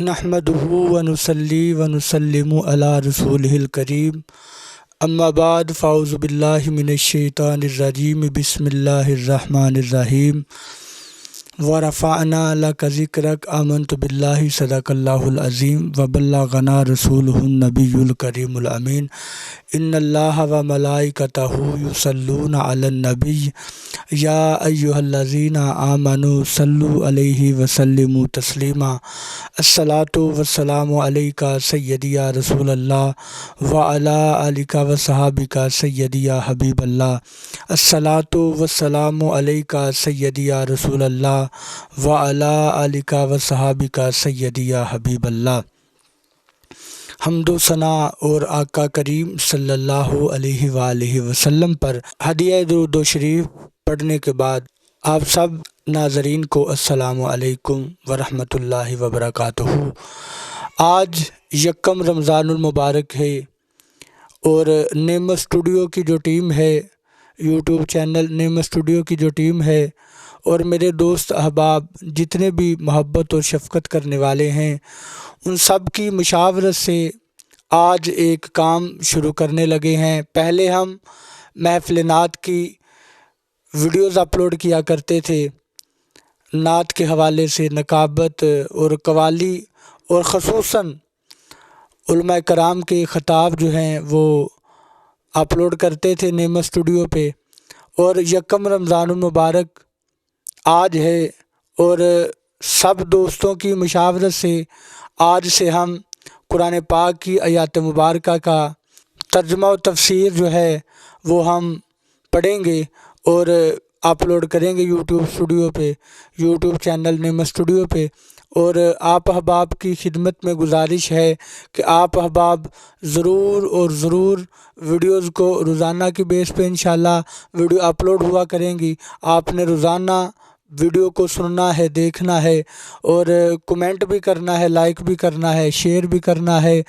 نحمدہ ونصلی ونسلم علی رسولہ الکریم اما بعد فاعوذ باللہ من الشیطان الرجیم بسم اللہ الرحمن الرحیم ورفعنا لک ذکرک آمنت باللہ صدق اللہ العظیم وبلغنا رسولہ النبی الکریم الامین ان اللہ وملائکتہ یصلون علی النبی یا ایہا الذین آمنوا صلوا علیہ وسلموا تسلیما الصلاۃ والسلام علیک سیدی یا رسول اللہ وعلی آلک وصحابک سیدی یا حبیب اللہ الصلاۃ والسلام علیک سیدی یا رسول اللہ وعلی آلک وصحابک سیدی یا حبیب اللہ۔ حمد و ثناء اور آقا کریم صلی اللہ علیہ وآلہ وسلم پر ہدیہ درود و شریف پڑھنے کے بعد آپ سب ناظرین کو السلام علیکم ورحمۃ اللہ وبرکاتہ۔ آج یکم رمضان المبارک ہے اور نعمت اسٹوڈیو کی جو ٹیم ہے، یوٹیوب چینل نعمت اسٹوڈیو کی جو ٹیم ہے اور میرے دوست احباب جتنے بھی محبت اور شفقت کرنے والے ہیں، ان سب کی مشاورت سے آج ایک کام شروع کرنے لگے ہیں۔ پہلے ہم محفل نعت کی ویڈیوز اپلوڈ کیا کرتے تھے، نعت کے حوالے سے نقابت اور قوالی اور خصوصاً علماء کرام کے خطاب جو ہیں وہ اپلوڈ کرتے تھے نعمت اسٹوڈیو پہ۔ اور یکم رمضان المبارک آج ہے اور سب دوستوں کی مشاورت سے آج سے ہم قرآن پاک کی آیات مبارکہ کا ترجمہ و تفسیر جو ہے وہ ہم پڑھیں گے اور اپلوڈ کریں گے یوٹیوب چینل نعمت اسٹوڈیو پہ۔ اور آپ احباب کی خدمت میں گزارش ہے کہ آپ احباب ضرور ویڈیوز کو روزانہ کی بیس پہ انشاءاللہ ویڈیو اپلوڈ ہوا کریں گی۔ آپ نے روزانہ ویڈیو کو سننا ہے، دیکھنا ہے اور کمنٹ بھی کرنا ہے، لائک بھی کرنا ہے، شیئر بھی کرنا ہے۔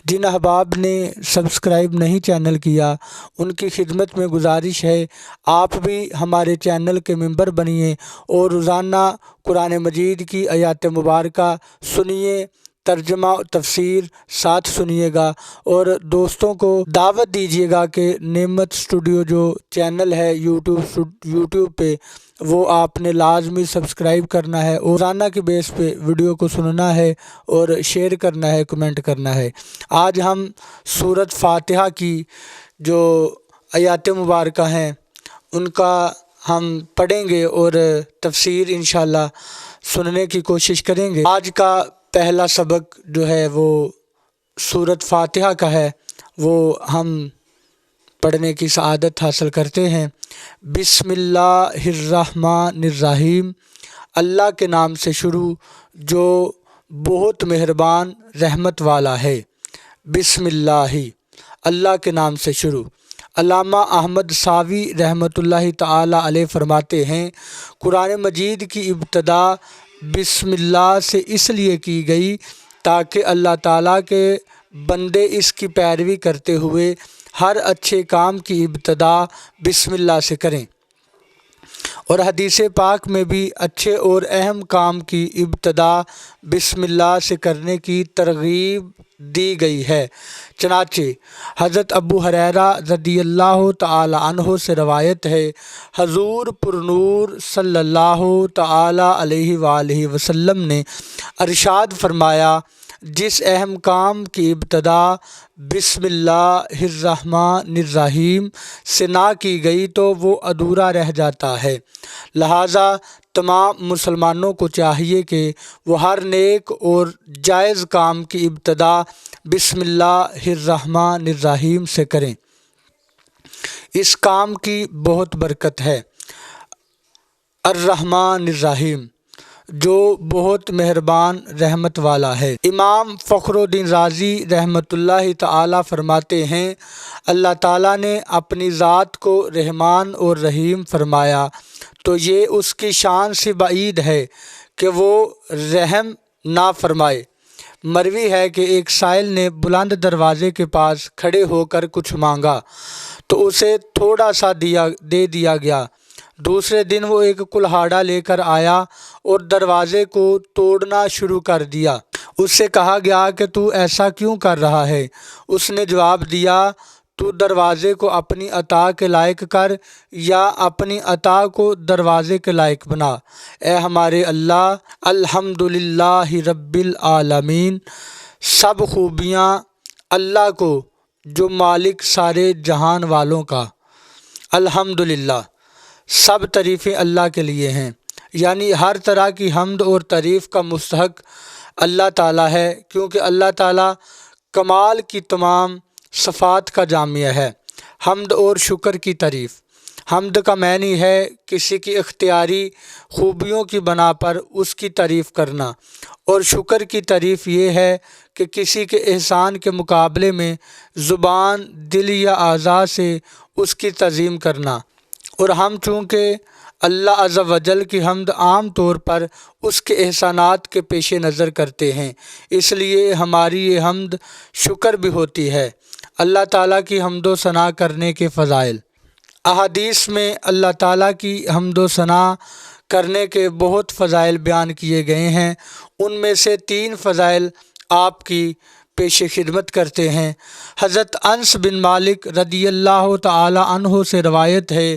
جن احباب نے سبسکرائب نہیں چینل کیا ان کی خدمت میں گزارش ہے آپ بھی ہمارے چینل کے ممبر بنیے اور روزانہ قرآن مجید کی آیات مبارکہ سنیے، ترجمہ تفسیر ساتھ سنیے گا اور دوستوں کو دعوت دیجیے گا کہ نعمت اسٹوڈیو جو چینل ہے یوٹیوب پہ وہ آپ نے لازمی سبسکرائب کرنا ہے اور روزانہ کی بیس پہ ویڈیو کو سننا ہے اور شیئر کرنا ہے، کمنٹ کرنا ہے۔ آج ہم سورۃ فاتحہ کی جو آیات مبارکہ ہیں ان کا ہم پڑھیں گے اور تفسیر انشاءاللہ سننے کی کوشش کریں گے۔ آج کا پہلا سبق جو ہے وہ سورۃ فاتحہ کا ہے، وہ ہم پڑھنے کی سعادت حاصل کرتے ہیں۔ بسم اللہ الرحمن الرحیم، اللہ کے نام سے شروع جو بہت مہربان رحمت والا ہے۔ بسم اللہ کے نام سے شروع۔ علامہ احمد ساوی رحمۃ اللہ تعالی علیہ فرماتے ہیں قرآن مجید کی ابتدا بسم اللہ سے اس لیے کی گئی تاکہ اللہ تعالیٰ کے بندے اس کی پیروی کرتے ہوئے ہر اچھے کام کی ابتدا بسم اللہ سے کریں، اور حدیث پاک میں بھی اچھے اور اہم کام کی ابتدا بسم اللہ سے کرنے کی ترغیب دی گئی ہے۔ چنانچہ حضرت ابو ہریرہ رضی اللہ تعالی عنہ سے روایت ہے، حضور پرنور صلی اللہ تعالی علیہ وآلہ وسلم نے ارشاد فرمایا، جس اہم کام کی ابتدا بسم اللہ الرحمن الرحیم سے نہ کی گئی تو وہ ادھورا رہ جاتا ہے، لہٰذا تمام مسلمانوں کو چاہیے کہ وہ ہر نیک اور جائز کام کی ابتدا بسم اللہ الرحمن الرحیم سے کریں، اس کام کی بہت برکت ہے۔ الرحمن الرحیم جو بہت مہربان رحمت والا ہے۔ امام فخر الدین رازی رحمۃ اللہ تعالی فرماتے ہیں اللہ تعالیٰ نے اپنی ذات کو رحمان اور رحیم فرمایا تو یہ اس کی شان سے بعید ہے کہ وہ رحم نہ فرمائے۔ مروی ہے کہ ایک سائل نے بلند دروازے کے پاس کھڑے ہو کر کچھ مانگا تو اسے تھوڑا سا دے دیا گیا۔ دوسرے دن وہ ایک کلہاڑا لے کر آیا اور دروازے کو توڑنا شروع کر دیا۔ اس سے کہا گیا کہ تو ایسا کیوں کر رہا ہے؟ اس نے جواب دیا، تو دروازے کو اپنی عطا کے لائق کر یا اپنی عطا کو دروازے کے لائق بنا۔ اے ہمارے اللہ، الحمدللہ رب العالمین، سب خوبیاں اللہ کو جو مالک سارے جہان والوں کا، الحمدللہ، سب تعریفیں اللہ کے لیے ہیں، یعنی ہر طرح کی حمد اور تعریف کا مستحق اللہ تعالیٰ ہے، کیونکہ اللہ تعالیٰ کمال کی تمام صفات کا جامع ہے۔ حمد اور شکر کی تعریف۔ حمد کا معنی ہے کسی کی اختیاری خوبیوں کی بنا پر اس کی تعریف کرنا، اور شکر کی تعریف یہ ہے کہ کسی کے احسان کے مقابلے میں زبان، دل یا اعضاء سے اس کی تعظیم کرنا۔ اور ہم چونکہ اللہ عز و جل کی حمد عام طور پر اس کے احسانات کے پیش نظر کرتے ہیں، اس لیے ہماری یہ حمد شکر بھی ہوتی ہے۔ اللہ تعالیٰ کی حمد و ثنا کرنے کے فضائل۔ احادیث میں اللہ تعالیٰ کی حمد و ثنا کرنے کے بہت فضائل بیان کیے گئے ہیں، ان میں سے 3 فضائل آپ کی پیش خدمت کرتے ہیں۔ حضرت انس بن مالک رضی اللہ تعالی عنہ سے روایت ہے،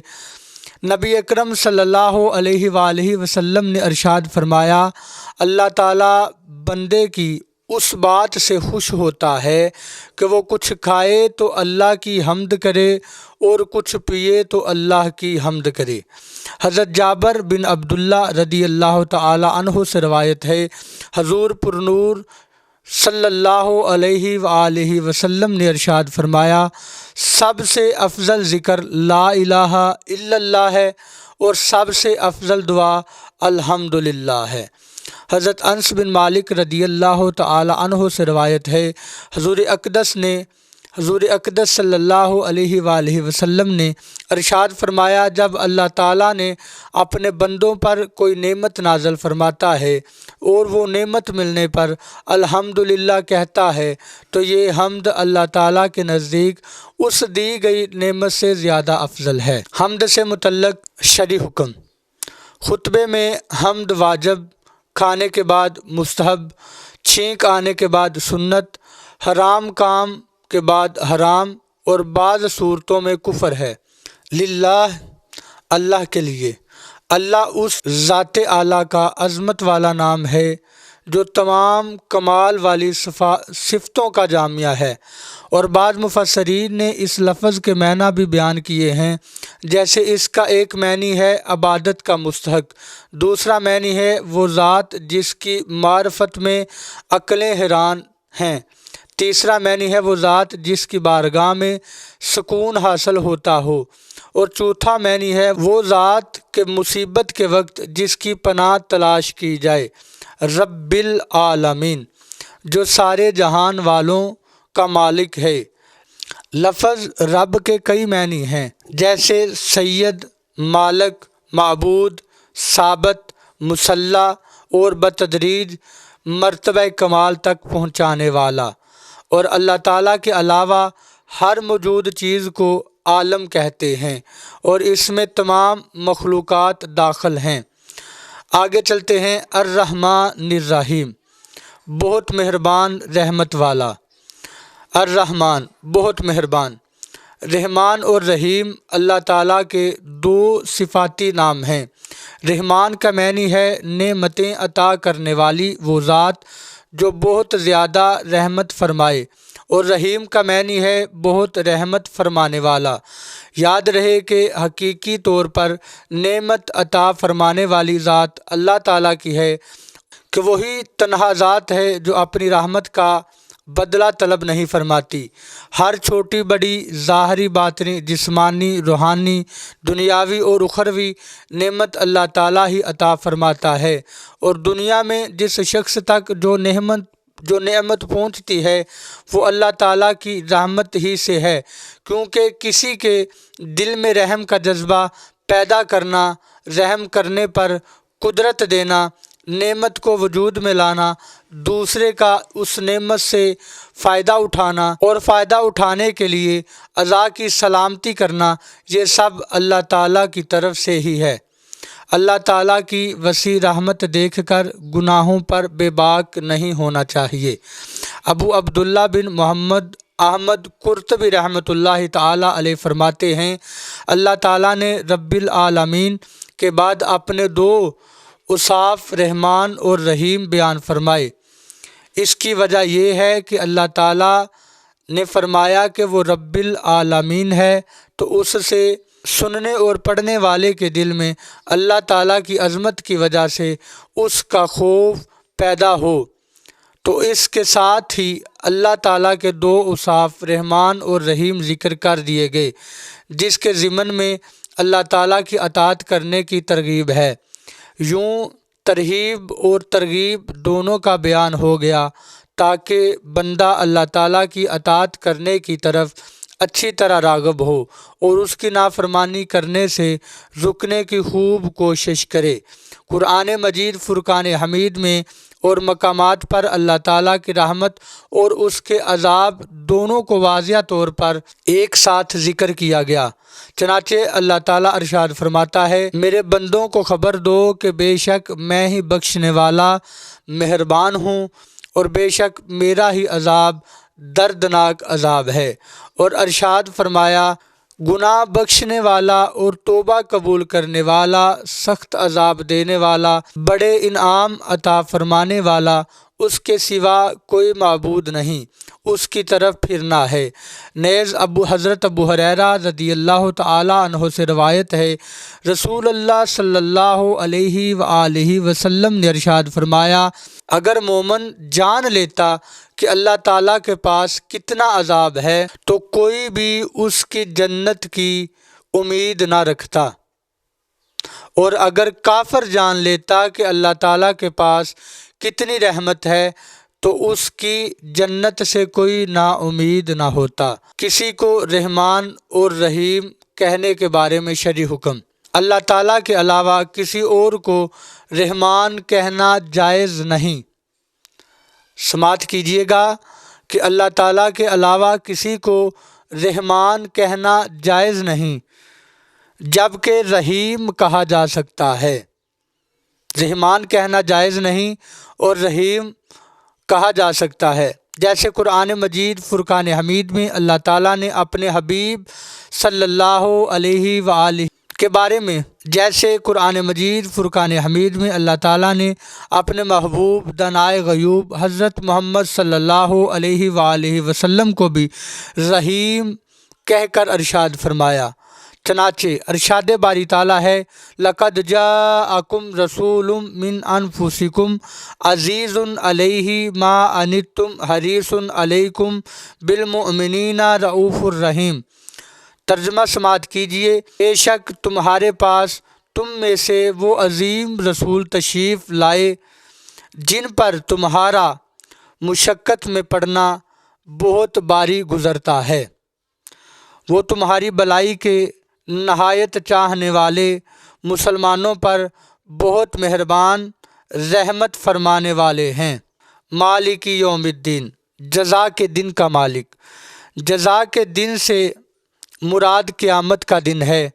نبی اکرم صلی اللہ علیہ وآلہ وسلم نے ارشاد فرمایا، اللہ تعالیٰ بندے کی اس بات سے خوش ہوتا ہے کہ وہ کچھ کھائے تو اللہ کی حمد کرے اور کچھ پیے تو اللہ کی حمد کرے۔ حضرت جابر بن عبداللہ رضی اللہ تعالی عنہ سے روایت ہے، حضور پرنور صلی اللہ علیہ وآلہ وسلم نے ارشاد فرمایا، سب سے افضل ذکر لا الہ الا اللہ ہے اور سب سے افضل دعا الحمدللہ ہے۔ حضرت انس بن مالک رضی اللہ تعالی عنہ سے روایت ہے، حضور اقدس صلی اللہ علیہ وآلہ وسلم نے ارشاد فرمایا، جب اللہ تعالیٰ نے اپنے بندوں پر کوئی نعمت نازل فرماتا ہے اور وہ نعمت ملنے پر الحمدللہ کہتا ہے تو یہ حمد اللہ تعالیٰ کے نزدیک اس دی گئی نعمت سے زیادہ افضل ہے۔ حمد سے متعلق شرعی حکم۔ خطبے میں حمد واجب، کھانے کے بعد مستحب، چھینک آنے کے بعد سنت، حرام کام کے بعد حرام، اور بعض صورتوں میں کفر ہے۔ للہ، اللہ کے لیے۔ اللہ اس ذات اعلیٰ کا عظمت والا نام ہے جو تمام کمال والی صفتوں کا جامعہ ہے، اور بعض مفسرین نے اس لفظ کے معنی بھی بیان کیے ہیں، جیسے اس کا ایک معنی ہے عبادت کا مستحق، دوسرا معنی ہے وہ ذات جس کی معرفت میں عقلیں حیران ہیں، تیسرا معنی ہے وہ ذات جس کی بارگاہ میں سکون حاصل ہوتا ہو، اور چوتھا معنی ہے وہ ذات کہ مصیبت کے وقت جس کی پناہ تلاش کی جائے۔ رب العالمین، جو سارے جہان والوں کا مالک ہے۔ لفظ رب کے کئی معنی ہیں، جیسے سید، مالک، معبود، ثابت، مسلح، اور بتدریج مرتبہ کمال تک پہنچانے والا۔ اور اللہ تعالیٰ کے علاوہ ہر موجود چیز کو عالم کہتے ہیں، اور اس میں تمام مخلوقات داخل ہیں۔ آگے چلتے ہیں۔ الرحمن الرحیم، بہت مہربان رحمت والا۔ الرحمن، بہت مہربان۔ رحمان اور رحیم اللہ تعالیٰ کے 2 صفاتی نام ہیں۔ رحمان کا معنی ہے نعمتیں عطا کرنے والی وہ ذات جو بہت زیادہ رحمت فرمائے، اور رحیم کا معنی ہے بہت رحمت فرمانے والا۔ یاد رہے کہ حقیقی طور پر نعمت عطا فرمانے والی ذات اللہ تعالیٰ کی ہے، کہ وہی تنہا ذات ہے جو اپنی رحمت کا بدلہ طلب نہیں فرماتی۔ ہر چھوٹی بڑی ظاہری باطنی جسمانی روحانی دنیاوی اور اخروی نعمت اللہ تعالیٰ ہی عطا فرماتا ہے، اور دنیا میں جس شخص تک جو نعمت پہنچتی ہے وہ اللہ تعالیٰ کی رحمت ہی سے ہے، کیونکہ کسی کے دل میں رحم کا جذبہ پیدا کرنا، رحم کرنے پر قدرت دینا، نعمت کو وجود میں لانا، دوسرے کا اس نعمت سے فائدہ اٹھانا اور فائدہ اٹھانے کے لیے اعضاء کی سلامتی کرنا، یہ سب اللہ تعالیٰ کی طرف سے ہی ہے۔ اللہ تعالیٰ کی وسیع رحمت دیکھ کر گناہوں پر بے باک نہیں ہونا چاہیے۔ ابو عبداللہ بن محمد احمد قرطبی رحمۃ اللہ تعالیٰ علیہ فرماتے ہیں، اللہ تعالیٰ نے رب العالمین کے بعد اپنے دو اوصاف رحمان اور رحیم بیان فرمائے۔ اس کی وجہ یہ ہے کہ اللہ تعالیٰ نے فرمایا کہ وہ رب العالمین ہے، تو اس سے سننے اور پڑھنے والے کے دل میں اللہ تعالیٰ کی عظمت کی وجہ سے اس کا خوف پیدا ہو۔ تو اس کے ساتھ ہی اللہ تعالیٰ کے دو اوصاف رحمان اور رحیم ذکر کر دیے گئے، جس کے ضمن میں اللہ تعالیٰ کی اطاعت کرنے کی ترغیب ہے۔ یوں ترغیب اور ترغیب دونوں کا بیان ہو گیا تاکہ بندہ اللہ تعالیٰ کی اطاعت کرنے کی طرف اچھی طرح راغب ہو اور اس کی نافرمانی کرنے سے رکنے کی خوب کوشش کرے۔ قرآن مجید فرقان حمید میں اور مقامات پر اللہ تعالیٰ کی رحمت اور اس کے عذاب دونوں کو واضح طور پر ایک ساتھ ذکر کیا گیا۔ چنانچہ اللہ تعالیٰ ارشاد فرماتا ہے، میرے بندوں کو خبر دو کہ بے شک میں ہی بخشنے والا مہربان ہوں اور بے شک میرا ہی عذاب دردناک عذاب ہے۔ اور ارشاد فرمایا، گناہ بخشنے والا اور توبہ قبول کرنے والا، سخت عذاب دینے والا، بڑے انعام عطا فرمانے والا، اس کے سوا کوئی معبود نہیں، اس کی طرف پھرنا ہے۔ نیز حضرت ابو ہریرہ رضی اللہ تعالی عنہ سے روایت ہے، رسول اللہ صلی اللہ علیہ وآلہ وسلم نے ارشاد فرمایا، اگر مومن جان لیتا کہ اللہ تعالیٰ کے پاس کتنا عذاب ہے تو کوئی بھی اس کی جنت کی امید نہ رکھتا، اور اگر کافر جان لیتا کہ اللہ تعالیٰ کے پاس کتنی رحمت ہے تو اس کی جنت سے کوئی نا امید نہ ہوتا۔ کسی کو رحمان اور رحیم کہنے کے بارے میں شرعی حکم، اللہ تعالیٰ کے علاوہ کسی اور کو رحمان کہنا جائز نہیں۔ سماعت کیجیے گا کہ اللہ تعالیٰ کے علاوہ کسی کو رحمان کہنا جائز نہیں، جبکہ رحیم کہا جا سکتا ہے۔ رحمان کہنا جائز نہیں اور رحیم کہا جا سکتا ہے، جیسے قرآن مجید فرقان حمید میں اللہ تعالیٰ نے اپنے حبیب صلی اللہ علیہ وآلہ کے بارے میں قرآن مجید فرقان حمید میں اللہ تعالیٰ نے اپنے محبوب دانائے غیوب حضرت محمد صلی اللہ علیہ وآلہ وسلم کو بھی رحیم کہہ کر ارشاد فرمایا۔ چنانچہ ارشاد باری تعالیٰ ہے، لَقَدْ جَاءَكُمْ رَسُولٌ مِّنْ أَنفُسِكُمْ عَزِيزٌ عَلَيْهِ مَا عَنِتُّمْ حَرِيصٌ عَلَيْكُمْ بِالْمُؤْمِنِينَ رَءُوفٌ رَحِيمٌ۔ ترجمہ سماعت کیجیے، بے شک تمہارے پاس تم میں سے وہ عظیم رسول تشریف لائے جن پر تمہارا مشقت میں پڑنا بہت باری گزرتا ہے، وہ تمہاری بلائی کے نہایت چاہنے والے، مسلمانوں پر بہت مہربان، رحمت فرمانے والے ہیں۔ مالک یوم الدین، جزا کے دن کا مالک۔ جزا کے دن سے مراد قیامت کا دن ہے۔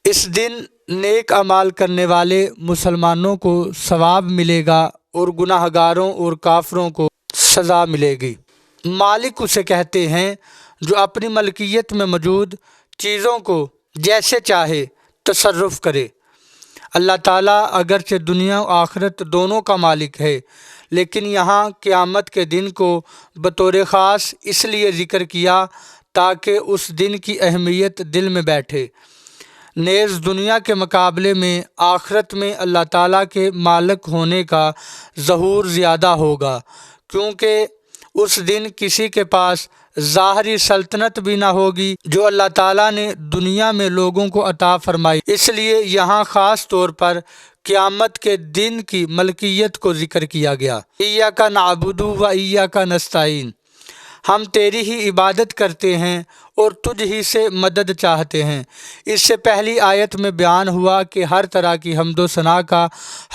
اس دن نیک اعمال کرنے والے مسلمانوں کو ثواب ملے گا اور گناہ گاروں اور کافروں کو سزا ملے گی۔ مالک اسے کہتے ہیں جو اپنی ملکیت میں موجود چیزوں کو جیسے چاہے تصرف کرے۔ اللہ تعالیٰ اگرچہ دنیا و آخرت دونوں کا مالک ہے، لیکن یہاں قیامت کے دن کو بطور خاص اس لیے ذکر کیا تاکہ اس دن کی اہمیت دل میں بیٹھے۔ نیز دنیا کے مقابلے میں آخرت میں اللہ تعالیٰ کے مالک ہونے کا ظہور زیادہ ہوگا، کیونکہ اس دن کسی کے پاس ظاہری سلطنت بھی نہ ہوگی جو اللہ تعالیٰ نے دنیا میں لوگوں کو عطا فرمائی۔ اس لیے یہاں خاص طور پر قیامت کے دن کی ملکیت کو ذکر کیا گیا۔ ایاک نعبد و ایاک نستعین، ہم تیری ہی عبادت کرتے ہیں اور تجھ ہی سے مدد چاہتے ہیں۔ اس سے پہلی آیت میں بیان ہوا کہ ہر طرح کی حمد و ثنا کا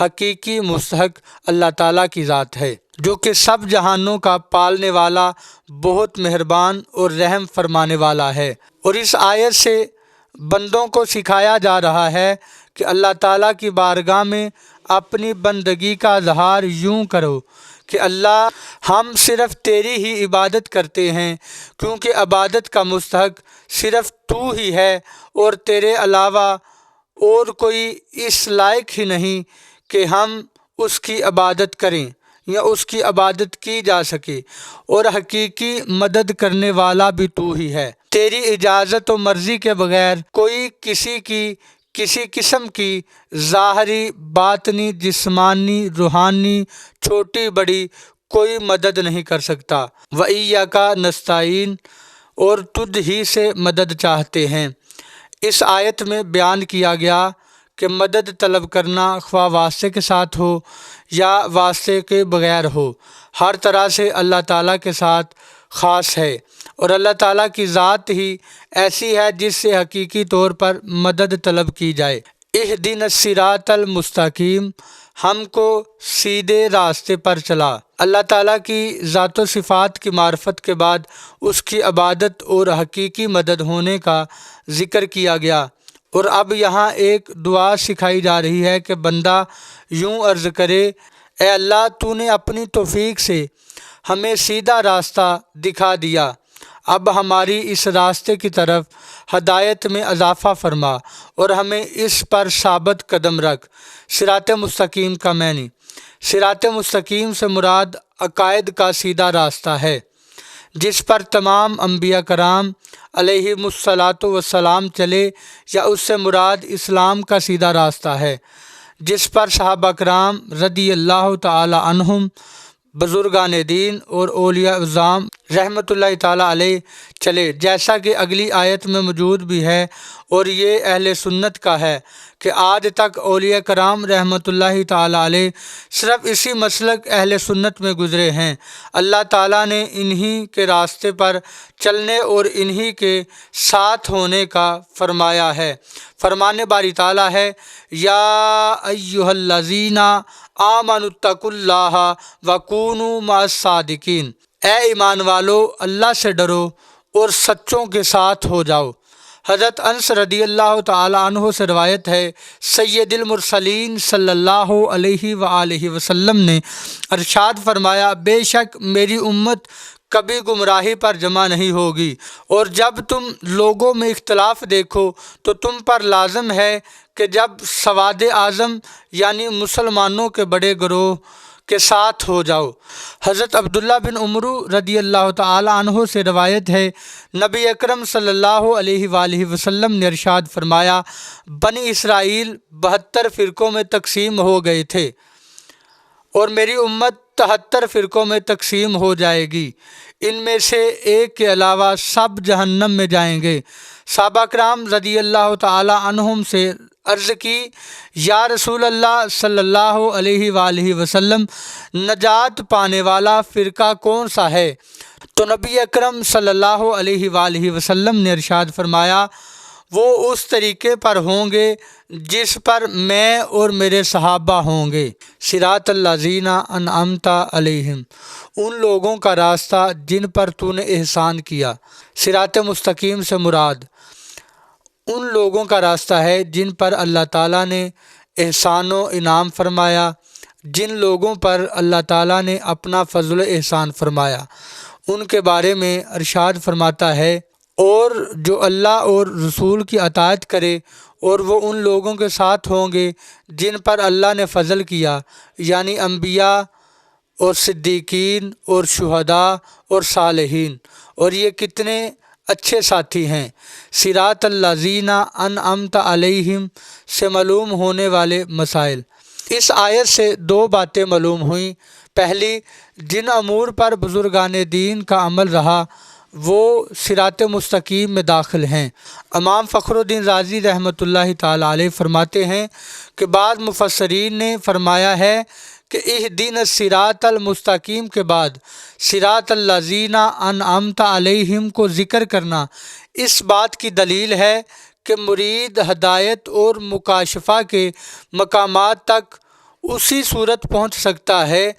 حقیقی مستحق اللہ تعالیٰ کی ذات ہے، جو کہ سب جہانوں کا پالنے والا، بہت مہربان اور رحم فرمانے والا ہے۔ اور اس آیت سے بندوں کو سکھایا جا رہا ہے کہ اللہ تعالیٰ کی بارگاہ میں اپنی بندگی کا اظہار یوں کرو کہ اللہ، ہم صرف تیری ہی عبادت کرتے ہیں، کیونکہ عبادت کا مستحق صرف تو ہی ہے، اور تیرے علاوہ اور کوئی اس لائق ہی نہیں کہ ہم اس کی عبادت کریں یا اس کی عبادت کی جا سکے، اور حقیقی مدد کرنے والا بھی تو ہی ہے۔ تیری اجازت و مرضی کے بغیر کوئی کسی قسم کی ظاہری، باطنی، جسمانی، روحانی، چھوٹی بڑی کوئی مدد نہیں کر سکتا۔ وَإِيَّاكَ نَسْتَعِينُ، اور تجھ ہی سے مدد چاہتے ہیں۔ اس آیت میں بیان کیا گیا کہ مدد طلب کرنا خواہ واسطے کے ساتھ ہو یا واسطے کے بغیر ہو، ہر طرح سے اللہ تعالیٰ کے ساتھ خاص ہے، اور اللہ تعالیٰ کی ذات ہی ایسی ہے جس سے حقیقی طور پر مدد طلب کی جائے۔ اہدنا الصراط المستقیم، ہم کو سیدھے راستے پر چلا۔ اللہ تعالیٰ کی ذات و صفات کی معرفت کے بعد اس کی عبادت اور حقیقی مدد ہونے کا ذکر کیا گیا، اور اب یہاں ایک دعا سکھائی جا رہی ہے کہ بندہ یوں عرض کرے: اے اللہ، تو نے اپنی توفیق سے ہمیں سیدھا راستہ دکھا دیا، اب ہماری اس راستے کی طرف ہدایت میں اضافہ فرما اور ہمیں اس پر ثابت قدم رکھ۔ صراط مستقیم کا معنی: صراط مستقیم سے مراد عقائد کا سیدھا راستہ ہے جس پر تمام انبیاء کرام علیہم الصلاۃ والسلام چلے، یا اس سے مراد اسلام کا سیدھا راستہ ہے جس پر صحابہ کرام رضی اللہ تعالی عنہم، بزرگان دین اور اولیاء اعظام رحمۃ اللہ تعالی علیہ چلے، جیسا کہ اگلی آیت میں موجود بھی ہے، اور یہ اہل سنت کا ہے کہ آج تک اولیاء کرام رحمۃ اللہ تعالی علیہ صرف اسی مسلک اہل سنت میں گزرے ہیں۔ اللہ تعالیٰ نے انہی کے راستے پر چلنے اور انہی کے ساتھ ہونے کا فرمایا ہے۔ فرمان باری تعالیٰ ہے: یا ایھا الذین آمنوا اتقوا اللہ وکونوا مع الصادقین، اے ایمان والو، اللہ سے ڈرو اور سچوں کے ساتھ ہو جاؤ۔ حضرت انس رضی اللہ تعالی عنہ سے روایت ہے، سید المرسلین صلی اللہ علیہ وآلہ وسلم نے ارشاد فرمایا: بے شک میری امت کبھی گمراہی پر جمع نہیں ہوگی، اور جب تم لوگوں میں اختلاف دیکھو تو تم پر لازم ہے کہ جب سواد اعظم یعنی مسلمانوں کے بڑے گروہ کے ساتھ ہو جاؤ۔ حضرت عبداللہ بن عمر رضی اللہ تعالی عنہ سے روایت ہے، نبی اکرم صلی اللہ علیہ وآلہ وسلم نے ارشاد فرمایا: بنی اسرائیل 72 فرقوں میں تقسیم ہو گئے تھے، اور میری امت 73 فرقوں میں تقسیم ہو جائے گی، ان میں سے ایک کے علاوہ سب جہنم میں جائیں گے۔ صحابہ کرام رضی اللہ تعالی عنہم سے عرض کی: یا رسول اللہ صلی اللہ علیہ وآلہ وسلم، نجات پانے والا فرقہ کون سا ہے؟ تو نبی اکرم صلی اللہ علیہ وآلہ وسلم نے ارشاد فرمایا: وہ اس طریقے پر ہوں گے جس پر میں اور میرے صحابہ ہوں گے۔ صراط الذین انعمت علیہم، ان لوگوں کا راستہ جن پر تو نے احسان کیا۔ صراط مستقیم سے مراد ان لوگوں کا راستہ ہے جن پر اللہ تعالیٰ نے احسان و انعام فرمایا، جن لوگوں پر اللہ تعالیٰ نے اپنا فضل و احسان فرمایا، ان کے بارے میں ارشاد فرماتا ہے: اور جو اللہ اور رسول کی اطاعت کرے، اور وہ ان لوگوں کے ساتھ ہوں گے جن پر اللہ نے فضل کیا، یعنی انبیاء اور صدیقین اور شہداء اور صالحین، اور یہ کتنے اچھے ساتھی ہیں۔ صراط الذین انعمت علیہم سے معلوم ہونے والے مسائل۔ اس آیت سے 2 باتیں معلوم ہوئیں۔ پہلی، جن امور پر بزرگان دین کا عمل رہا وہ صراط مستقیم میں داخل ہیں۔ امام فخر الدین رازی رحمۃ اللہ تعالی علیہ فرماتے ہیں کہ بعض مفسرین نے فرمایا ہے کہ اہدنا الصراط المستقیم کے بعد صراط الذین انعمت علیہم کو ذکر کرنا اس بات کی دلیل ہے کہ مرید ہدایت اور مکاشفہ کے مقامات تک اسی صورت پہنچ سکتا ہے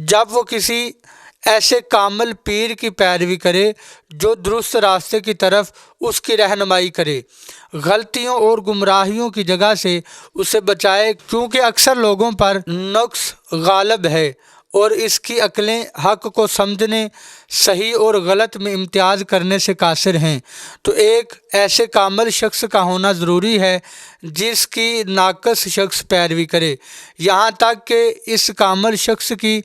جب وہ کسی ایسے کامل پیر کی پیروی کرے جو درست راستے کی طرف اس کی رہنمائی کرے، غلطیوں اور گمراہیوں کی جگہ سے اسے بچائے، کیونکہ اکثر لوگوں پر نقص غالب ہے اور اس کی عقلیں حق کو سمجھنے، صحیح اور غلط میں امتیاز کرنے سے قاصر ہیں۔ تو ایک ایسے کامل شخص کا ہونا ضروری ہے جس کی ناقص شخص پیروی کرے، یہاں تک کہ اس کامل شخص کی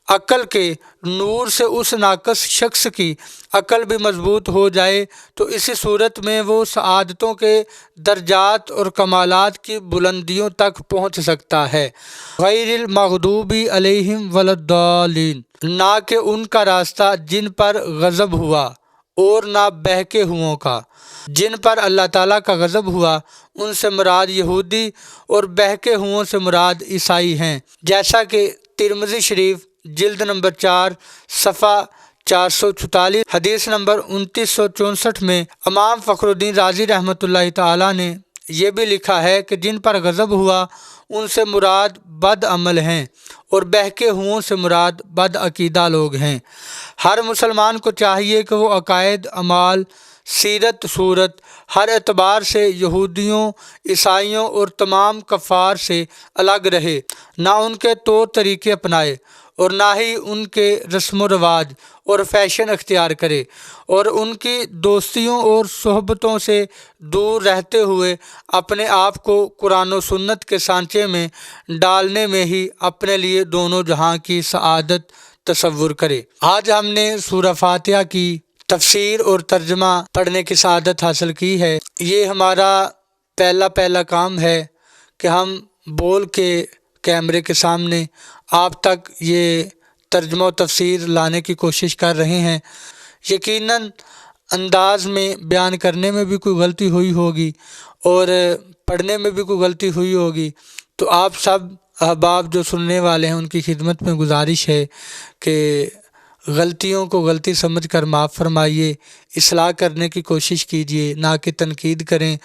عقل کے نور سے اس ناقص شخص کی عقل بھی مضبوط ہو جائے، تو اسی صورت میں وہ سعادتوں کے درجات اور کمالات کی بلندیوں تک پہنچ سکتا ہے۔ غیر المغضوب علیہم ولا الضالین، نہ کہ ان کا راستہ جن پر غضب ہوا اور نہ بہکے ہوئوں کا۔ جن پر اللہ تعالیٰ کا غضب ہوا ان سے مراد یہودی اور بہکے ہوئوں سے مراد عیسائی ہیں، جیسا کہ ترمذی شریف جلد نمبر 4 صفحہ 444 حدیث نمبر 2964 میں امام فخر الدین رازی رحمۃ اللہ تعالیٰ نے یہ بھی لکھا ہے کہ جن پر غضب ہوا ان سے مراد بد عمل ہیں اور بہکے ہوئوں سے مراد بد عقیدہ لوگ ہیں۔ ہر مسلمان کو چاہیے کہ وہ عقائد، اعمال، سیرت، صورت ہر اعتبار سے یہودیوں، عیسائیوں اور تمام کفار سے الگ رہے، نہ ان کے طور طریقے اپنائے اور نہ ہی ان کے رسم و رواج اور فیشن اختیار کرے، اور ان کی دوستیوں اور صحبتوں سے دور رہتے ہوئے اپنے آپ کو قرآن و سنت کے سانچے میں ڈالنے میں ہی اپنے لیے دونوں جہاں کی سعادت تصور کرے۔ آج ہم نے سورہ فاتحہ کی تفسیر اور ترجمہ پڑھنے کی سعادت حاصل کی ہے۔ یہ ہمارا پہلا کام ہے کہ ہم بول کے کیمرے کے سامنے آپ تک یہ ترجمہ و تفسیر لانے کی کوشش کر رہے ہیں۔ یقیناً انداز میں بیان کرنے میں بھی کوئی غلطی ہوئی ہوگی اور پڑھنے میں بھی کوئی غلطی ہوئی ہوگی، تو آپ سب احباب جو سننے والے ہیں ان کی خدمت میں گزارش ہے کہ غلطیوں کو غلطی سمجھ کر معاف فرمائیے، اصلاح کرنے کی کوشش کیجیے، نہ کہ تنقید کریں۔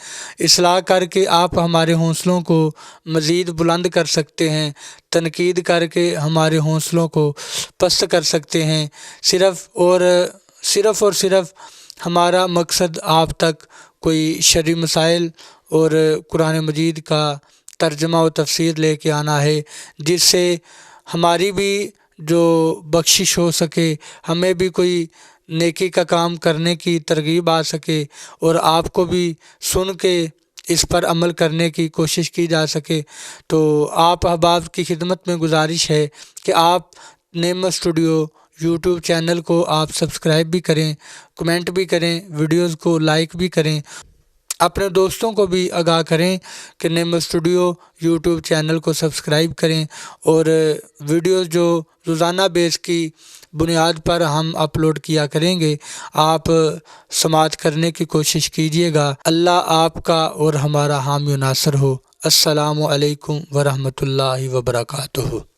اصلاح کر کے آپ ہمارے حوصلوں کو مزید بلند کر سکتے ہیں، تنقید کر کے ہمارے حوصلوں کو پست کر سکتے ہیں۔ صرف اور صرف ہمارا مقصد آپ تک کوئی شرعی مسائل اور قرآن مجید کا ترجمہ و تفسیر لے کے آنا ہے، جس سے ہماری بھی جو بخشش ہو سکے، ہمیں بھی کوئی نیکی کا کام کرنے کی ترغیب آ سکے اور آپ کو بھی سن کے اس پر عمل کرنے کی کوشش کی جا سکے۔ تو آپ احباب کی خدمت میں گزارش ہے کہ آپ نعمت اسٹوڈیو یوٹیوب چینل کو آپ سبسکرائب بھی کریں، کمنٹ بھی کریں، ویڈیوز کو لائک بھی کریں، اپنے دوستوں کو بھی آگاہ کریں کہ نعمت اسٹوڈیو یوٹیوب چینل کو سبسکرائب کریں، اور ویڈیوز جو روزانہ بیس کی بنیاد پر ہم اپلوڈ کیا کریں گے آپ سماعت کرنے کی کوشش کیجیے گا۔ اللہ آپ کا اور ہمارا حامی و ناصر ہو۔ السلام علیکم ورحمۃ اللہ وبرکاتہ۔